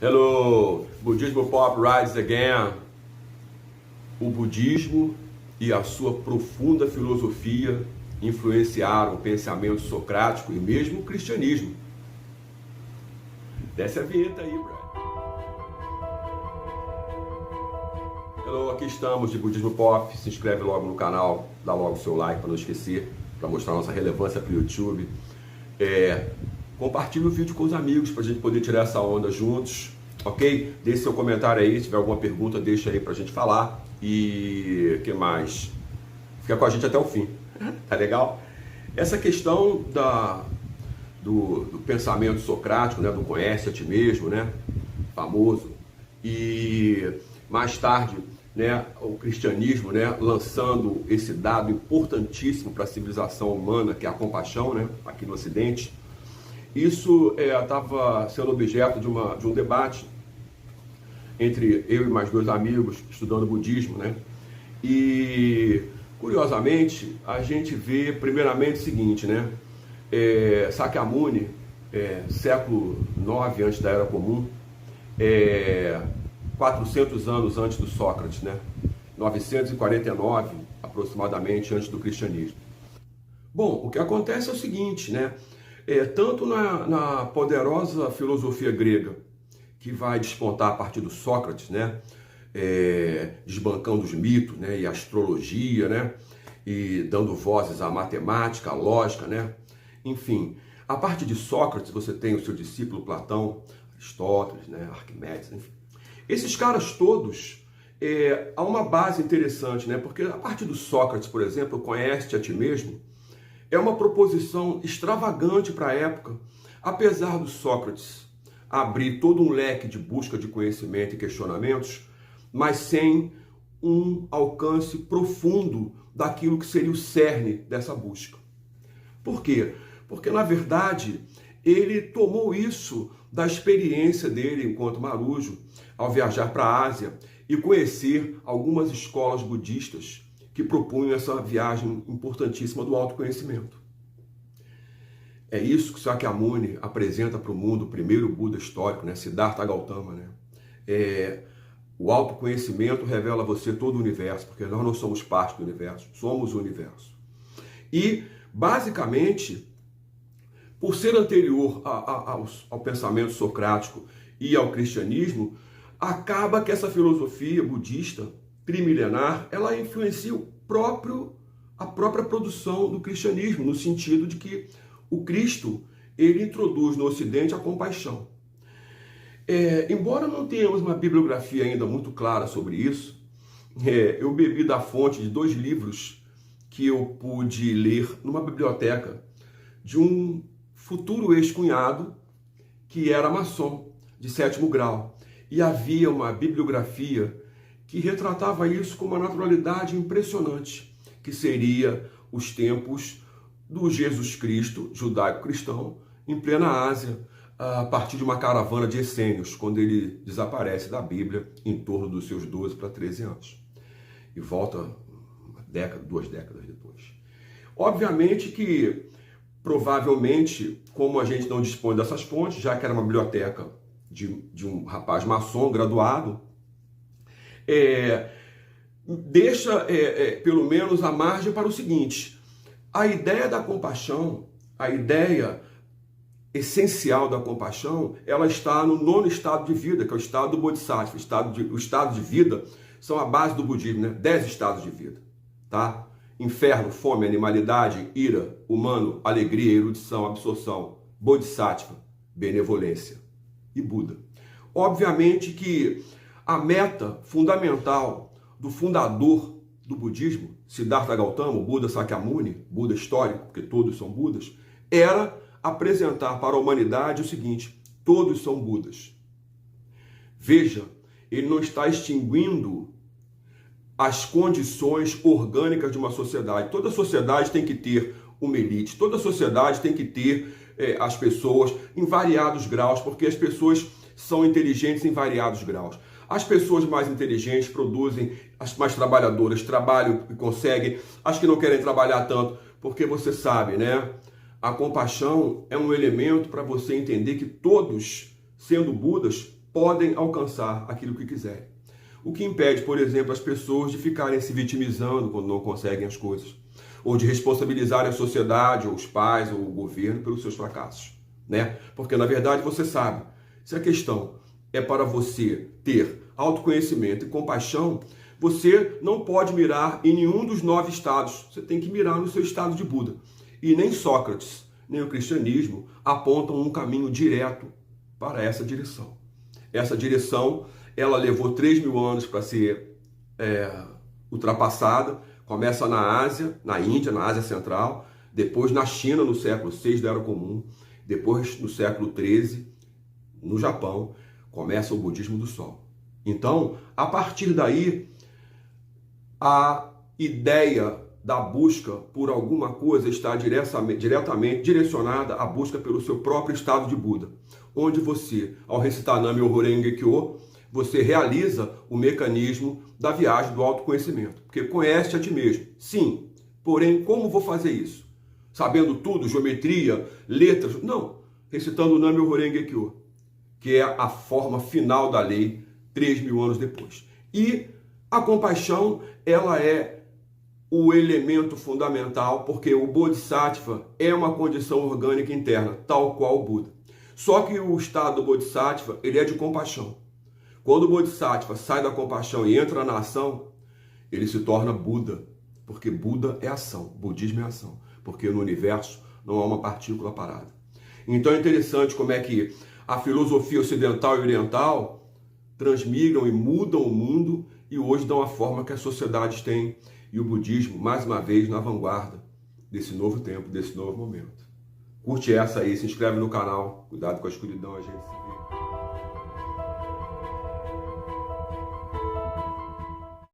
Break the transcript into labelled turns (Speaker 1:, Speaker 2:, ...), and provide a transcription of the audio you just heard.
Speaker 1: Hello, Budismo Pop rides again. O budismo e a sua profunda filosofia influenciaram o pensamento socrático e mesmo o cristianismo. Desce a vinheta aí, Brad. Hello, aqui estamos de Budismo Pop. Se inscreve logo no canal, dá logo o seu like para não esquecer, para mostrar nossa relevância para o YouTube. Compartilhe o vídeo com os amigos para a gente poder tirar essa onda juntos, ok? Deixe seu comentário aí, se tiver alguma pergunta, deixa aí para a gente falar. E o que mais? Fica com a gente até o fim, tá legal? Essa questão do pensamento socrático, né, do conhece a ti mesmo, né, famoso, e mais tarde, né, o cristianismo, né, lançando esse dado importantíssimo para a civilização humana, que é a compaixão, né, aqui no Ocidente. Isso estava sendo objeto de um debate entre eu e mais dois amigos estudando budismo, né? E, curiosamente, a gente vê primeiramente o seguinte, né? Sakyamuni, século IX antes da Era Comum, 400 anos antes do Sócrates, né? 949, aproximadamente, antes do cristianismo. Bom, o que acontece é o seguinte, né? Tanto na poderosa filosofia grega, que vai despontar a partir do Sócrates, né? Desbancando os mitos, né? E a astrologia, né? E dando vozes à matemática, à lógica, né? Enfim, a partir de Sócrates você tem o seu discípulo Platão, Aristóteles, né? Arquimedes, enfim. Esses caras todos, há uma base interessante, né? Porque a partir do Sócrates, por exemplo, conhece-te a ti mesmo, é uma proposição extravagante para a época, apesar do Sócrates abrir todo um leque de busca de conhecimento e questionamentos, mas sem um alcance profundo daquilo que seria o cerne dessa busca. Por quê? Porque, na verdade, ele tomou isso da experiência dele enquanto marujo, ao viajar para a Ásia e conhecer algumas escolas budistas que propunham essa viagem importantíssima do autoconhecimento. É isso que Sakyamuni apresenta para o mundo, o primeiro Buda histórico, né? Siddhartha Gautama, né? O autoconhecimento revela a você todo o universo, porque nós não somos parte do universo, somos o universo. E, basicamente, por ser anterior ao pensamento socrático e ao cristianismo, acaba que essa filosofia budista trimilenar, ela influencia a própria produção do cristianismo, no sentido de que o Cristo, ele introduz no Ocidente a compaixão. Embora não tenhamos uma bibliografia ainda muito clara sobre isso, eu bebi da fonte de dois livros que eu pude ler numa biblioteca de um futuro ex-cunhado que era maçom, de 7º grau. E havia uma bibliografia que retratava isso com uma naturalidade impressionante, que seria os tempos do Jesus Cristo, judaico-cristão, em plena Ásia, a partir de uma caravana de essênios, quando ele desaparece da Bíblia em torno dos seus 12 para 13 anos. E volta uma década, 2 décadas depois. Obviamente que, provavelmente, como a gente não dispõe dessas fontes, já que era uma biblioteca de um rapaz maçom graduado, deixa pelo menos a margem para o seguinte: a ideia da compaixão, a ideia essencial da compaixão, ela está no 9º estado de vida, que é o estado do Bodhisattva. O estado de vida são a base do budismo, né? 10 estados de vida, tá? Inferno, fome, animalidade, ira, humano, alegria, erudição, absorção, Bodhisattva, benevolência e Buda. Obviamente que a meta fundamental do fundador do budismo, Siddhartha Gautama, o Buda Sakyamuni, Buda histórico, porque todos são Budas, era apresentar para a humanidade o seguinte: todos são Budas. Veja, ele não está extinguindo as condições orgânicas de uma sociedade. Toda sociedade tem que ter uma elite, toda sociedade tem que ter as pessoas em variados graus, porque as pessoas são inteligentes em variados graus. As pessoas mais inteligentes produzem, as mais trabalhadoras trabalham e conseguem, as que não querem trabalhar tanto, porque você sabe, né? A compaixão é um elemento para você entender que todos, sendo Budas, podem alcançar aquilo que quiserem. O que impede, por exemplo, as pessoas de ficarem se vitimizando quando não conseguem as coisas, ou de responsabilizarem a sociedade, ou os pais, ou o governo pelos seus fracassos, né? Porque, na verdade, você sabe, se a questão é para você ter autoconhecimento e compaixão, você não pode mirar em nenhum dos 9 estados, você tem que mirar no seu estado de Buda. E nem Sócrates, nem o cristianismo apontam um caminho direto para essa direção. Essa direção, ela levou 3.000 anos para ser ultrapassada. Começa na Ásia, na Índia, na Ásia Central, depois na China, no século VI da Era Comum, depois no século XIII, no Japão, começa o budismo do Sol. Então, a partir daí, a ideia da busca por alguma coisa está diretamente direcionada à busca pelo seu próprio estado de Buda, onde você, ao recitar Nam-myoho Renge Kyo, você realiza o mecanismo da viagem do autoconhecimento. Porque conhece a ti mesmo. Sim, porém, como vou fazer isso? Sabendo tudo, geometria, letras? Não. Recitando o Nam-myoho Renge Kyo, que é a forma final da lei 3.000 anos depois. E a compaixão, ela é o elemento fundamental, porque o Bodhisattva é uma condição orgânica interna, tal qual o Buda. Só que o estado do Bodhisattva, ele é de compaixão. Quando o Bodhisattva sai da compaixão e entra na ação, ele se torna Buda, porque Buda é ação, budismo é ação, porque no universo não há uma partícula parada. Então é interessante como é que a filosofia ocidental e oriental transmigram e mudam o mundo e hoje dão a forma que as sociedades têm. E o budismo, mais uma vez, na vanguarda desse novo tempo, desse novo momento. Curte essa aí, se inscreve no canal. Cuidado com a escuridão, a gente se vê.